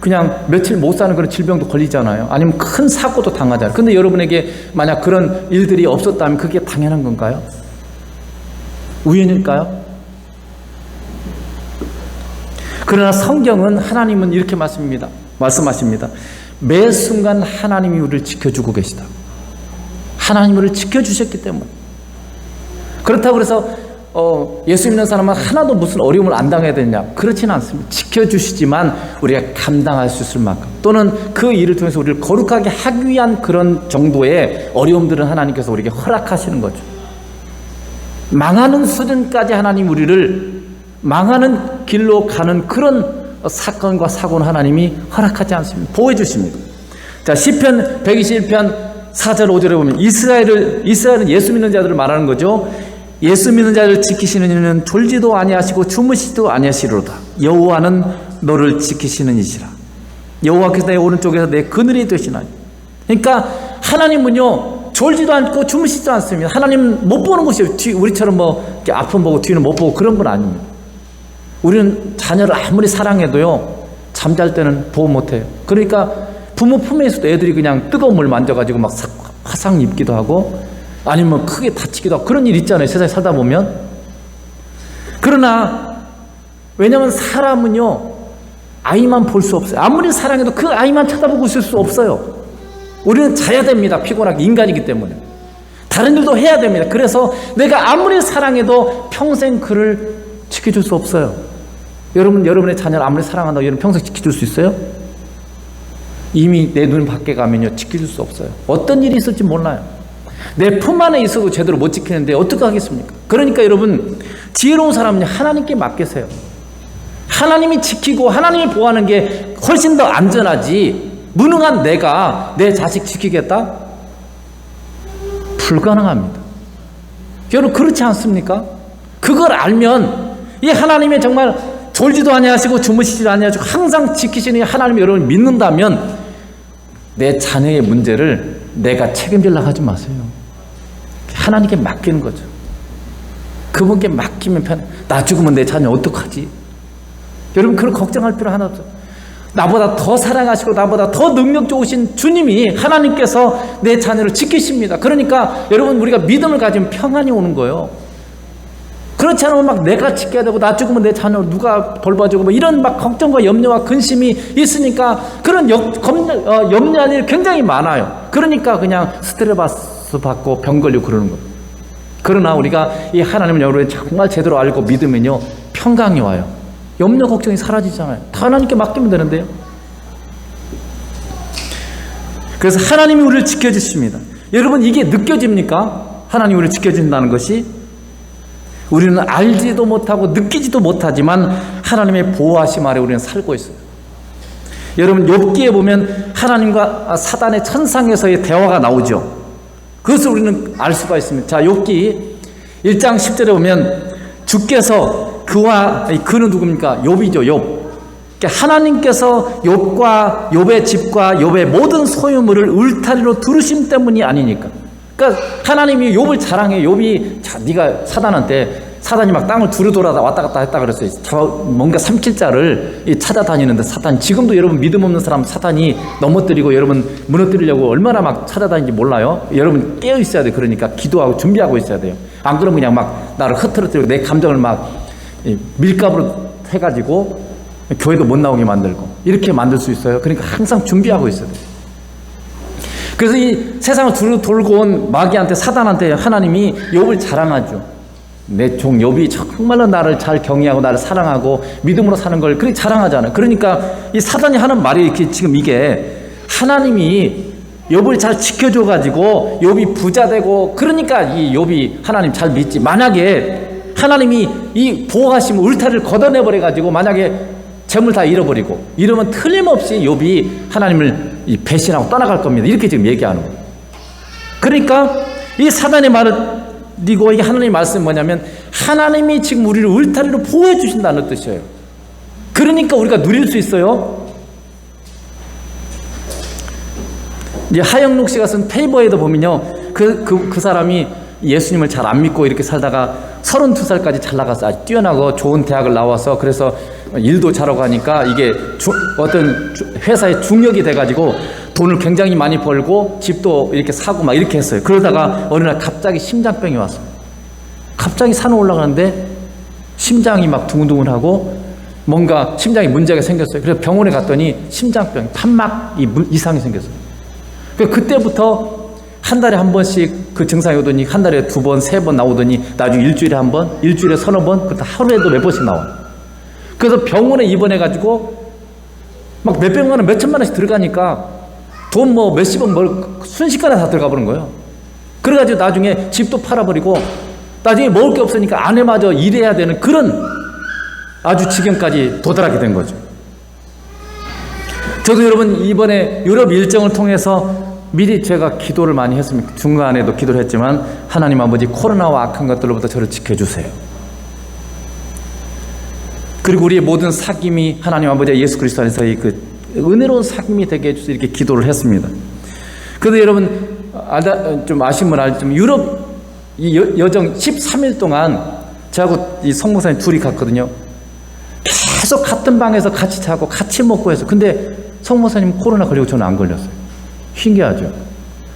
그냥 며칠 못 사는 그런 질병도 걸리잖아요. 아니면 큰 사고도 당하잖아요. 근데 여러분에게 만약 그런 일들이 없었다면 그게 당연한 건가요? 우연일까요? 그러나 성경은, 하나님은 이렇게 말씀하십니다. 매 순간 하나님이 우리를 지켜주고 계시다. 하나님이 우리를 지켜주셨기 때문에. 그렇다고 해서 예수 믿는 사람은 하나도 무슨 어려움을 안 당해야 되냐? 그렇지는 않습니다. 지켜주시지만 우리가 감당할 수 있을 만큼, 또는 그 일을 통해서 우리를 거룩하게 하기 위한 그런 정도의 어려움들은 하나님께서 우리에게 허락하시는 거죠. 망하는 수준까지 하나님 우리를 망하는 길로 가는 그런 사건과 사고는 하나님이 허락하지 않습니다. 보호해 주십니다. 자, 시편 121편 4절 5절에 보면 이스라엘은 예수 믿는 자들을 말하는 거죠. 예수 믿는 자를 지키시는 이는 졸지도 아니하시고 주무시지도 아니하시리로다. 여호와는 너를 지키시는 이시라. 여호와께서 내 오른쪽에서 내 그늘이 되시나니. 그러니까 하나님은요 졸지도 않고 주무시지도 않습니다. 하나님 못 보는 것이에요. 우리처럼 이렇게 앞은 보고 뒤는 못 보고 그런 건 아닙니다. 우리는 자녀를 아무리 사랑해도요 잠잘 때는 보호 못해요. 그러니까 부모 품에 있어도 애들이 그냥 뜨거운 물 만져가지고 막 화상 입기도 하고 아니면 크게 다치기도 하고 그런 일 있잖아요. 세상에 살다 보면. 그러나 왜냐하면 사람은요 아이만 볼 수 없어요. 아무리 사랑해도 그 아이만 쳐다보고 있을 수 없어요. 우리는 자야 됩니다. 피곤하게, 인간이기 때문에. 다른 일도 해야 됩니다. 그래서 내가 아무리 사랑해도 평생 그를 지켜줄 수 없어요. 여러분의 자녀를 아무리 사랑한다고 여러분 평생 지켜줄 수 있어요? 이미 내 눈 밖에 가면요 지켜줄 수 없어요. 어떤 일이 있을지 몰라요. 내 품 안에 있어도 제대로 못 지키는데 어떻게 하겠습니까? 그러니까 여러분, 지혜로운 사람은 하나님께 맡기세요. 하나님이 지키고 하나님이 보호하는 게 훨씬 더 안전하지, 무능한 내가 내 자식 지키겠다? 불가능합니다. 여러분 그렇지 않습니까? 그걸 알면 이 하나님의 정말 졸지도 아니하시고 주무시지도 아니하시고 항상 지키시는 하나님 여러분 믿는다면 내 자녀의 문제를 내가 책임지려고 하지 마세요. 하나님께 맡기는 거죠. 그분께 맡기면 편해. 나 죽으면 내 자녀 어떡하지? 여러분 그런 걱정할 필요 하나 없어요. 나보다 더 사랑하시고 나보다 더 능력 좋으신 주님이, 하나님께서 내 자녀를 지키십니다. 그러니까 여러분 우리가 믿음을 가지면 평안이 오는 거예요. 그렇지 않으면 막 내가 지켜야 되고 나 죽으면 내 자녀 누가 돌봐주고 이런 막 걱정과 염려와 근심이 있으니까 그런 염려할 일이 굉장히 많아요. 그러니까 그냥 스트레스 받고 병 걸리고 그러는 거예요. 그러나 우리가 이 하나님을 여러분 정말 제대로 알고 믿으면요 평강이 와요. 염려 걱정이 사라지잖아요. 다 하나님께 맡기면 되는데요. 그래서 하나님이 우리를 지켜주십니다. 여러분 이게 느껴집니까? 하나님이 우리를 지켜준다는 것이. 우리는 알지도 못하고 느끼지도 못하지만 하나님의 보호하심 아래 우리는 살고 있어요. 여러분 욥기에 보면 하나님과 사단의 천상에서의 대화가 나오죠. 그것을 우리는 알 수가 있습니다. 자, 욥기 1장 10절에 보면 주께서 그는 누굽니까? 욥이죠. 욥. 그러니까 하나님께서 욥과 욥의 집과 욥의 모든 소유물을 울타리로 두르심 때문이 아니니까. 그러니까 하나님이 욥을 자랑해. 욥이 네가 사단한테 사단이 막 땅을 두루 돌아 왔다 갔다 했다 그랬어요. 뭔가 삼킬 자를 찾아다니는데 사탄, 지금도 여러분 믿음 없는 사람 사탄이 넘어뜨리고 여러분 무너뜨리려고 얼마나 막 찾아다니는지 몰라요? 여러분 깨어 있어야 돼요. 그러니까 기도하고 준비하고 있어야 돼요. 안 그러면 그냥 막 나를 흐트러뜨리고 내 감정을 막 밀가부로 해가지고 교회도 못 나오게 만들고 이렇게 만들 수 있어요. 그러니까 항상 준비하고 있어야 돼요. 그래서 이 세상을 두루 돌고 온 마귀한테, 사단한테 하나님이 욥을 자랑하죠. 내 종 욥이 정말로 나를 잘 경외하고 나를 사랑하고 믿음으로 사는 걸 그렇게 자랑하잖아요. 그러니까 이 사단이 하는 말이 이렇게 지금 이게 하나님이 욥을 잘 지켜줘 가지고 욥이 부자 되고, 그러니까 이 욥이 하나님 잘 믿지. 만약에 하나님이 이 보호하시면 울타리를 걷어내 버려 가지고 만약에 재물 다 잃어버리고 이러면 틀림없이 욥이 하나님을 배신하고 떠나갈 겁니다. 이렇게 지금 얘기하는 거예요. 그러니까 이 사단의 말은, 그리고 이게 하나님의 말씀이 뭐냐면 하나님이 지금 우리를 울타리로 보호해 주신다는 뜻이에요. 그러니까 우리가 누릴 수 있어요. 이제 하영록 씨가 쓴 페이버에도 보면요, 그 사람이 예수님을 잘 안 믿고 이렇게 살다가 32살까지 잘 나가서 아주 뛰어나고 좋은 대학을 나와서 그래서 일도 잘하고 하니까 이게 어떤 회사의 중역이 돼가지고 돈을 굉장히 많이 벌고 집도 이렇게 사고 막 이렇게 했어요. 그러다가 어느 날 갑자기 심장병이 왔어요. 갑자기 산을 올라가는데 심장이 막 두근두근하고 뭔가 심장에 문제가 생겼어요. 그래서 병원에 갔더니 심장병, 판막 이상이 생겼어요. 그때부터 한 달에 한 번씩 그 증상이 오더니 한 달에 2번, 3번 나오더니 나중에 일주일에 한 번, 일주일에 서너 번, 그때 하루에도 몇 번씩 나와요. 그래서 병원에 입원해가지고 막 몇백만 원, 몇천만 원씩 들어가니까 돈 뭐 몇십억 순식간에 다 들어가 버린 거예요. 그래가지고 나중에 집도 팔아버리고 나중에 먹을 게 없으니까 아내마저 일해야 되는 그런 아주 지경까지 도달하게 된 거죠. 저도 여러분 이번에 유럽 일정을 통해서 미리 제가 기도를 많이 했습니다. 중간에도 기도를 했지만 하나님 아버지 코로나와 악한 것들로부터 저를 지켜주세요. 그리고 우리의 모든 사귐이 하나님 아버지 예수 그리스도 안에서의 그 은혜로운 사귐이 되게 해주세요. 이렇게 기도를 했습니다. 그런데 여러분 좀 아시면 알지만 유럽 이 여정 13일 동안 저하고 이 성목사님 둘이 갔거든요. 계속 같은 방에서 같이 자고 같이 먹고 해서, 근데 성목사님 코로나 걸리고 저는 안 걸렸어요. 신기하죠.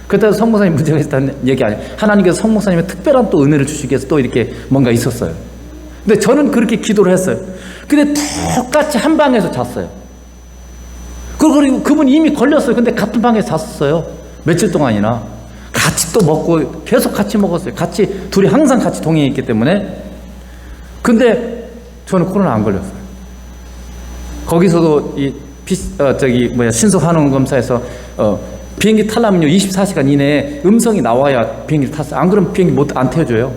그때 성목사님 문제가 있다는 얘기 아니에요. 하나님께서 성목사님의 특별한 또 은혜를 주시기 위해서 또 이렇게 뭔가 있었어요. 근데 저는 그렇게 기도를 했어요. 근데 똑같이 한 방에서 잤어요. 그리고 그분이 이미 걸렸어요. 근데 같은 방에서 잤어요. 며칠 동안이나. 같이 또 먹고 계속 같이 먹었어요. 같이 둘이 항상 같이 동행해 있기 때문에. 근데 저는 코로나 안 걸렸어요. 거기서도 신속 한원 검사에서 비행기 타려면요 24시간 이내에 음성이 나와야 비행기를 탔어요. 안 그러면 비행기 안 태워줘요.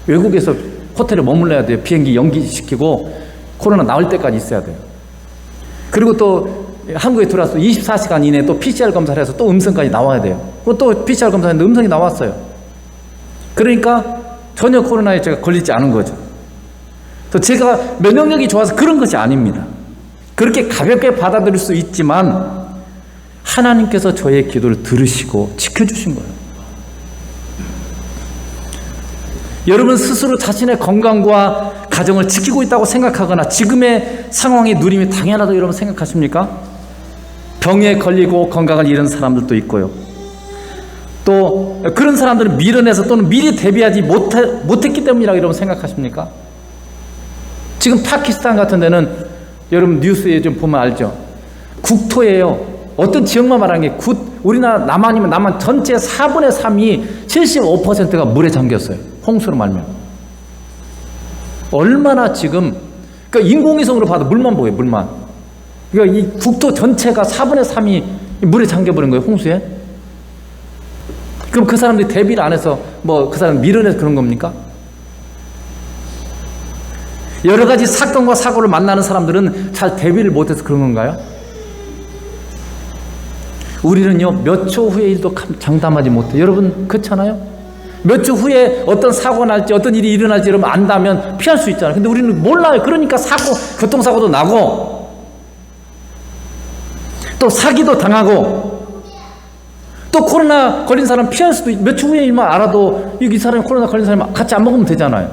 외국에서 호텔에 머물러야 돼요. 비행기 연기시키고 코로나 나올 때까지 있어야 돼요. 그리고 또 한국에 들어와서 24시간 이내에 또 PCR 검사를 해서 또 음성까지 나와야 돼요. 또 PCR 검사했는데 음성이 나왔어요. 그러니까 전혀 코로나에 제가 걸리지 않은 거죠. 또 제가 면역력이 좋아서 그런 것이 아닙니다. 그렇게 가볍게 받아들일 수 있지만 하나님께서 저의 기도를 들으시고 지켜주신 거예요. 여러분 스스로 자신의 건강과 가정을 지키고 있다고 생각하거나 지금의 상황의 누림이 당연하다고 여러분 생각하십니까? 병에 걸리고 건강을 잃은 사람들도 있고요. 또 그런 사람들은 밀어내서 또는 미리 대비하지 못했기 때문이라고 여러분 생각하십니까? 지금 파키스탄 같은 데는 여러분 뉴스에 좀 보면 알죠? 국토예요. 어떤 지역만 말하는 게 우리나라 남한이면 남한 전체 4분의 3이 75%가 물에 잠겼어요. 홍수로 말면. 얼마나 지금, 그러니까 인공위성으로 봐도 물만 보여요, 물만. 그러니까 이 국토 전체가 4분의 3이 물에 잠겨버린 거예요, 홍수에. 그럼 그 사람들이 대비를 안 해서 뭐 그 사람 밀어내서 그런 겁니까? 여러 가지 사건과 사고를 만나는 사람들은 잘 대비를 못해서 그런 건가요? 우리는요, 몇 초 후의 일도 장담하지 못해요. 여러분, 그렇잖아요? 몇 초 후에 어떤 사고가 날지, 어떤 일이 일어날지 여러분 안다면 피할 수 있잖아요. 근데 우리는 몰라요. 그러니까 교통사고도 나고, 또 사기도 당하고, 또 코로나 걸린 사람 피할 수도, 몇 초 후에 일만 알아도 이 사람이 코로나 걸린 사람 같이 안 먹으면 되잖아요.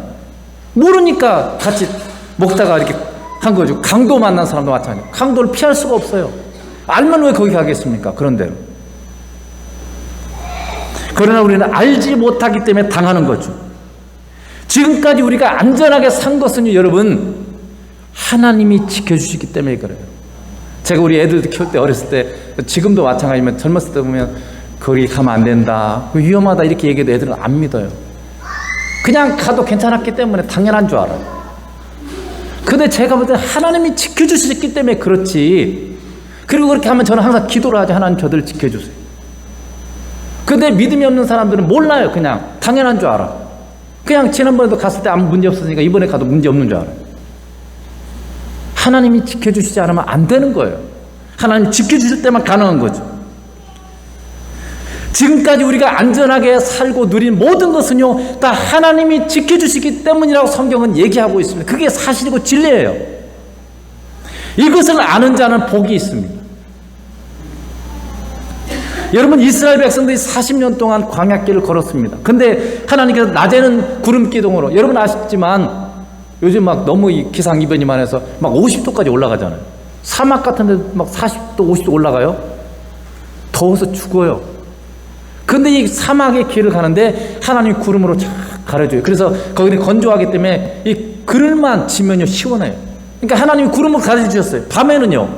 모르니까 같이 먹다가 이렇게 한 거죠. 강도 만난 사람도 마찬가지예요. 강도를 피할 수가 없어요. 알면 왜 거기 가겠습니까? 그런 대로. 그러나 우리는 알지 못하기 때문에 당하는 거죠. 지금까지 우리가 안전하게 산 것은요, 여러분, 하나님이 지켜주시기 때문에 그래요. 제가 우리 애들도 키울 때, 어렸을 때, 지금도 마찬가지지만 젊었을 때 보면 거기 가면 안 된다, 위험하다 이렇게 얘기해도 애들은 안 믿어요. 그냥 가도 괜찮았기 때문에 당연한 줄 알아요. 근데 제가 볼 때 하나님이 지켜주셨기 때문에 그렇지. 그리고 그렇게 하면 저는 항상 기도를 하죠. 하나님 저들을 지켜주세요. 근데 믿음이 없는 사람들은 몰라요. 그냥 당연한 줄 알아. 그냥 지난번에도 갔을 때 아무 문제 없었으니까 이번에 가도 문제 없는 줄 알아요. 하나님이 지켜주시지 않으면 안 되는 거예요. 하나님 지켜주실 때만 가능한 거죠. 지금까지 우리가 안전하게 살고 누린 모든 것은요, 다 하나님이 지켜주시기 때문이라고 성경은 얘기하고 있습니다. 그게 사실이고 진리예요. 이것을 아는 자는 복이 있습니다. 여러분, 이스라엘 백성들이 40년 동안 광야길을 걸었습니다. 근데 하나님께서 낮에는 구름 기둥으로, 여러분 아시지만 요즘 막 너무 이 기상이변이 많아서 막 50도까지 올라가잖아요. 사막 같은 데 막 40도, 50도 올라가요. 더워서 죽어요. 근데 이 사막의 길을 가는데 하나님이 구름으로 쫙 가려줘요. 그래서 거기는 건조하기 때문에 이 그늘만 지면요 시원해요. 그러니까 하나님이 구름을 가려주셨어요. 밤에는요,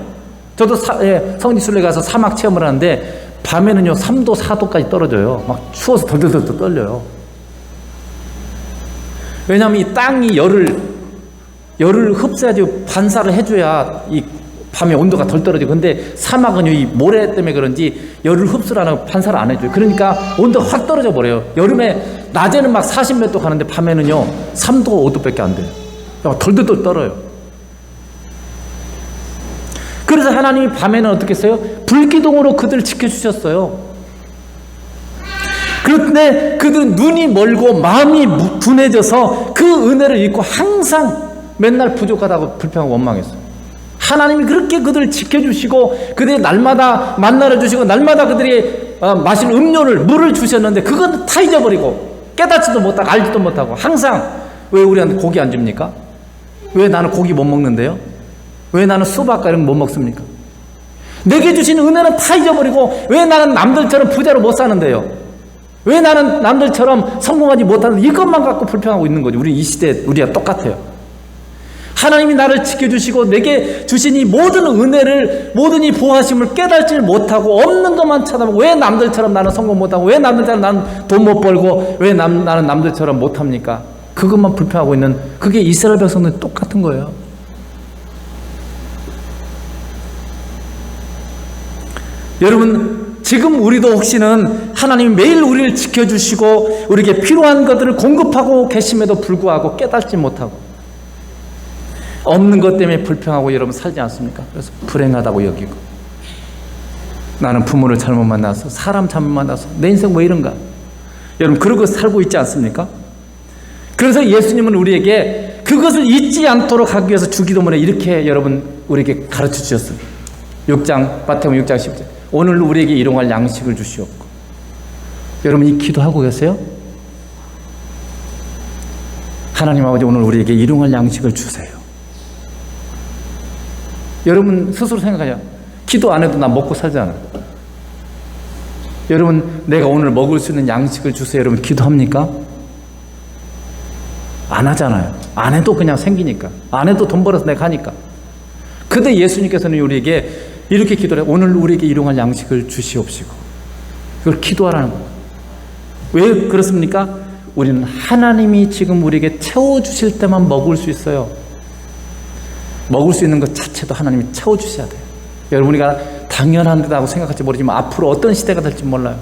저도 성지순례 가서 사막 체험을 하는데 밤에는요 3도, 4도까지 떨어져요. 막 추워서 덜덜덜 떨려요. 왜냐하면 이 땅이 열을 흡수해가지고 반사를 해줘야 이 밤에 온도가 덜 떨어지고, 근데 사막은 이 모래 때문에 그런지 열을 흡수를 안 하고 반사를 안 해줘요. 그러니까 온도가 확 떨어져 버려요. 여름에 낮에는 막 40몇 도 가는데 밤에는요 3도, 5도밖에 안 돼요. 덜덜덜 떨어요. 그래서 하나님이 밤에는 어떻게 했어요? 불기둥으로 그들을 지켜주셨어요. 그런데 그들은 눈이 멀고 마음이 둔해져서 그 은혜를 잊고 항상 맨날 부족하다고 불평하고 원망했어요. 하나님이 그렇게 그들을 지켜주시고 그들이 날마다 만나러 주시고 날마다 그들이 마실 음료를, 물을 주셨는데 그것도 다 잊어버리고 깨닫지도 못하고 알지도 못하고 항상, 왜 우리한테 고기 안 줍니까? 왜 나는 고기 못 먹는데요? 왜 나는 수박 이런 거 못 먹습니까? 내게 주신 은혜는 다 잊어버리고 왜 나는 남들처럼 부자로 못 사는데요? 왜 나는 남들처럼 성공하지 못하는데 이것만 갖고 불평하고 있는 거죠. 우리 이 시대에 우리가 똑같아요. 하나님이 나를 지켜주시고 내게 주신 이 모든 은혜를, 모든 이 보호하심을 깨닫지 못하고 없는 것만 쳐다보고 왜 남들처럼 나는 성공 못하고 왜 남들처럼 나는 돈 못 벌고 왜 나는 남들처럼 못합니까? 그것만 불평하고 있는, 그게 이스라엘 백성들이 똑같은 거예요. 여러분, 지금 우리도 혹시는 하나님이 매일 우리를 지켜주시고 우리에게 필요한 것들을 공급하고 계심에도 불구하고 깨닫지 못하고 없는 것 때문에 불평하고 여러분 살지 않습니까? 그래서 불행하다고 여기고, 나는 부모를 잘못 만나서, 사람 잘못 만나서 내 인생 왜 이런가? 여러분 그러고 살고 있지 않습니까? 그래서 예수님은 우리에게 그것을 잊지 않도록 하기 위해서 주기도문에 이렇게 여러분 우리에게 가르쳐 주셨어요. 6장, 마태복음 6장 10절, 오늘 우리에게 일용할 양식을 주시옵고. 여러분 이 기도하고 계세요? 하나님 아버지, 오늘 우리에게 일용할 양식을 주세요. 여러분 스스로 생각하자. 기도 안 해도 나 먹고 살잖아. 여러분, 내가 오늘 먹을 수 있는 양식을 주세요. 여러분 기도합니까? 안 하잖아요. 안 해도 그냥 생기니까. 안 해도 돈 벌어서 내가 하니까. 근데 예수님께서는 우리에게 이렇게 기도를 해요. 오늘 우리에게 일용할 양식을 주시옵시고. 그걸 기도하라는 거예요. 왜 그렇습니까? 우리는 하나님이 지금 우리에게 채워주실 때만 먹을 수 있어요. 먹을 수 있는 것 자체도 하나님이 채워주셔야 돼요. 여러분, 우리가 당연하다고 생각할지 모르지만 앞으로 어떤 시대가 될지 몰라요.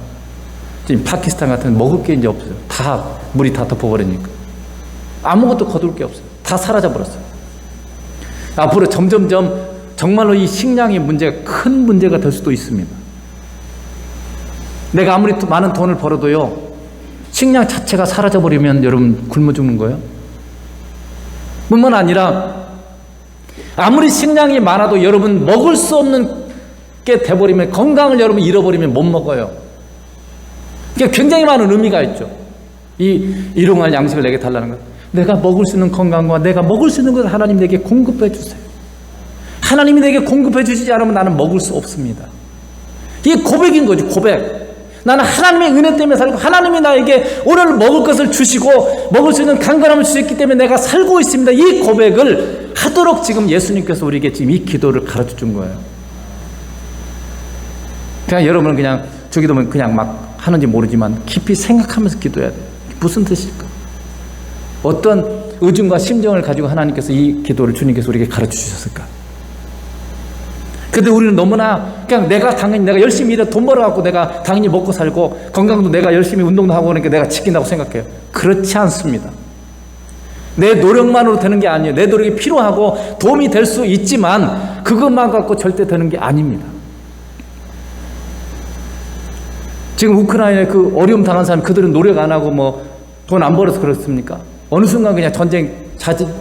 지금 파키스탄 같은 먹을 게 이제 없어요. 다 물이 다 덮어버리니까 아무것도 거둘 게 없어요. 다 사라져버렸어요. 앞으로 점점점 정말로 이 식량의 문제가 큰 문제가 될 수도 있습니다. 내가 아무리 많은 돈을 벌어도요, 식량 자체가 사라져버리면 여러분 굶어 죽는 거예요. 뿐만 아니라 아무리 식량이 많아도 여러분 먹을 수 없는 게 돼버리면, 건강을 여러분 잃어버리면 못 먹어요. 그러니까 굉장히 많은 의미가 있죠. 이 일용할 양식을 내게 달라는 것. 내가 먹을 수 있는 건강과 내가 먹을 수 있는 것을 하나님 내게 공급해 주세요. 하나님이 내게 공급해 주시지 않으면 나는 먹을 수 없습니다. 이게 고백인 거죠. 고백. 나는 하나님의 은혜 때문에 살고 하나님이 나에게 오늘 먹을 것을 주시고 먹을 수 있는 강건함을 주셨기 때문에 내가 살고 있습니다. 이 고백을 하도록 지금 예수님께서 우리에게 지금 이 기도를 가르쳐 준 거예요. 그냥 여러분은 그냥 주기도면 그냥 막 하는지 모르지만 깊이 생각하면서 기도해야 돼요. 무슨 뜻일까? 어떤 의중과 심정을 가지고 하나님께서 이 기도를 주님께서 우리에게 가르쳐 주셨을까? 근데 우리는 너무나 그냥 내가 열심히 일해 돈 벌어갖고 내가 당연히 먹고 살고 건강도 내가 열심히 운동도 하고 그러니까 내가 지킨다고 생각해요. 그렇지 않습니다. 내 노력만으로 되는 게 아니에요. 내 노력이 필요하고 도움이 될 수 있지만 그것만 갖고 절대 되는 게 아닙니다. 지금 우크라이나에 그 어려움 당한 사람 그들은 노력 안 하고 뭐 돈 안 벌어서 그렇습니까? 어느 순간 그냥 전쟁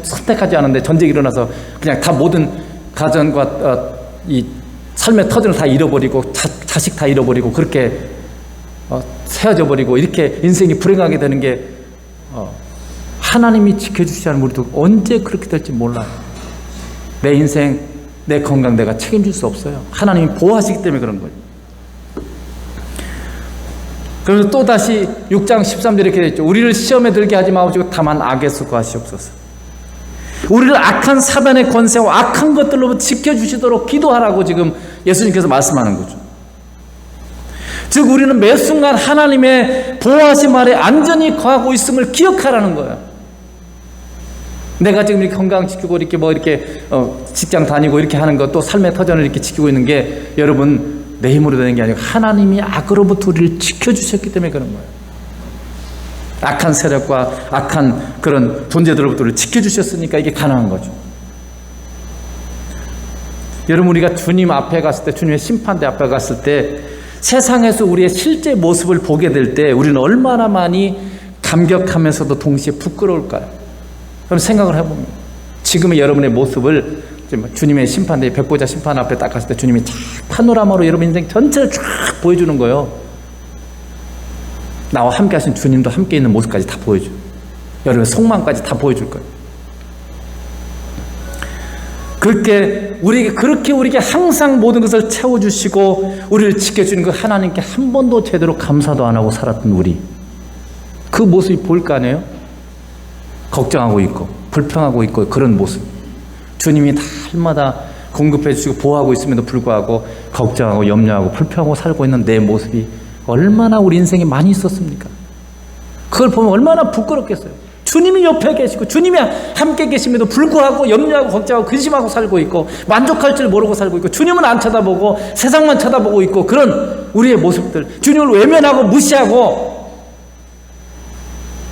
선택하지 않은데 전쟁이 일어나서 그냥 다 모든 가정과 이 삶의 터전을 다 잃어버리고 자식 다 잃어버리고 그렇게 헤어져 버리고 이렇게 인생이 불행하게 되는 게 하나님이 지켜주시지 않으면 우리도 언제 그렇게 될지 몰라요. 내 인생, 내 건강 내가 책임질 수 없어요. 하나님이 보호하시기 때문에 그런 거예요. 그래서 또 다시 6장 13절에 이렇게 되어 있죠. 우리를 시험에 들게 하지 마시고 다만 악에서 구하시옵소서. 우리를 악한 사단의 권세와 악한 것들로 지켜주시도록 기도하라고 지금 예수님께서 말씀하는 거죠. 즉 우리는 매 순간 하나님의 보호하심 아래 안전히 거하고 있음을 기억하라는 거예요. 내가 지금 이렇게 건강 지키고 이렇게 뭐 이렇게 직장 다니고 이렇게 하는 것 또 삶의 터전을 이렇게 지키고 있는 게 여러분 내 힘으로 되는 게 아니고 하나님이 악으로부터 우리를 지켜주셨기 때문에 그런 거예요. 악한 세력과 악한 그런 존재들로부터 우리를 지켜주셨으니까 이게 가능한 거죠. 여러분 우리가 주님 앞에 갔을 때 주님의 심판대 앞에 갔을 때 세상에서 우리의 실제 모습을 보게 될 때 우리는 얼마나 많이 감격하면서도 동시에 부끄러울까요? 그럼 생각을 해봅니다. 지금의 여러분의 모습을 주님의 심판대 백보자 심판 앞에 딱 갔을 때 주님이 쫙 파노라마로 여러분 인생 전체를 쫙 보여주는 거예요. 나와 함께 하신 주님도 함께 있는 모습까지 다 보여줘요. 여러분의 속마음까지 다 보여줄 거예요. 그렇게 우리에게 항상 모든 것을 채워주시고 우리를 지켜주는 그 하나님께 한 번도 제대로 감사도 안 하고 살았던 우리, 그 모습이 보일 거 아니에요? 걱정하고 있고 불평하고 있고 그런 모습. 주님이 날마다 공급해 주시고 보호하고 있음에도 불구하고 걱정하고 염려하고 불평하고 살고 있는 내 모습이 얼마나 우리 인생에 많이 있었습니까? 그걸 보면 얼마나 부끄럽겠어요. 주님이 옆에 계시고 주님이 함께 계심에도 불구하고 염려하고 걱정하고 근심하고 살고 있고 만족할 줄 모르고 살고 있고 주님은 안 쳐다보고 세상만 쳐다보고 있고 그런 우리의 모습들, 주님을 외면하고 무시하고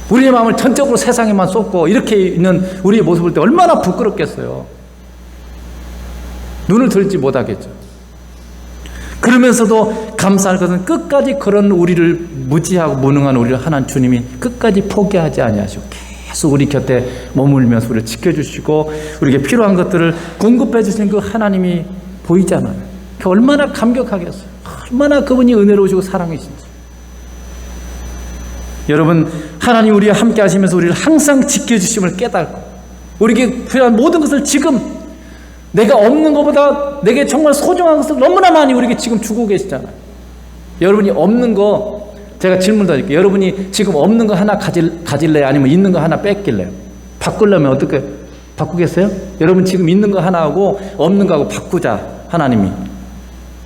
우리의 마음을 전적으로 세상에만 쏟고 이렇게 있는 우리의 모습을 볼 때 얼마나 부끄럽겠어요. 눈을 들지 못하겠죠. 그러면서도 감사할 것은 끝까지 그런 우리를 무지하고 무능한 우리를 하나님 주님이 끝까지 포기하지 아니하시고 계속 우리 곁에 머물면서 우리를 지켜주시고 우리에게 필요한 것들을 공급해 주시는 그 하나님이 보이잖아요. 얼마나 감격하겠어요. 얼마나 그분이 은혜로우시고 사랑이신지. 여러분 하나님 우리와 함께 하시면서 우리를 항상 지켜주심을 깨닫고 우리에게 필요한 모든 것을 지금 내가 없는 것보다 내게 정말 소중한 것을 너무나 많이 우리에게 지금 주고 계시잖아요. 여러분이 없는 거 제가 질문 드릴게요. 여러분이 지금 없는 거 하나 가질래요? 아니면 있는 거 하나 뺏길래요? 바꾸려면 어떻게 바꾸겠어요? 여러분 지금 있는 거 하나하고 없는 거하고 바꾸자 하나님이.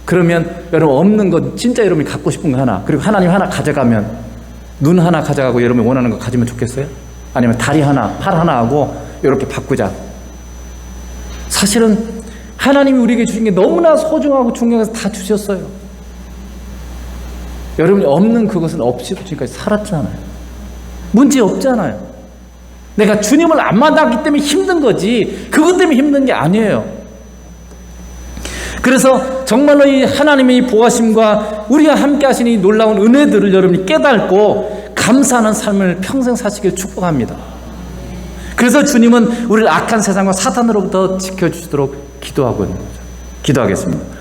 그러면 여러분 없는 거 진짜 여러분이 갖고 싶은 거 하나 그리고 하나님 하나 가져가면 눈 하나 가져가고 여러분이 원하는 거 가지면 좋겠어요? 아니면 다리 하나 팔 하나 하고 이렇게 바꾸자. 사실은 하나님이 우리에게 주신 게 너무나 소중하고 중요해서 다 주셨어요. 여러분이 없는 그것은 없이도 지금까지 살았잖아요. 문제 없잖아요. 내가 주님을 안 만났기 때문에 힘든 거지 그것 때문에 힘든 게 아니에요. 그래서 정말로 이 하나님의 보호하심과 우리와 함께 하시는 이 놀라운 은혜들을 여러분이 깨닫고 감사하는 삶을 평생 사시길 축복합니다. 그래서 주님은 우리를 악한 세상과 사탄으로부터 지켜주시도록 기도하고 있는 거죠. 기도하겠습니다.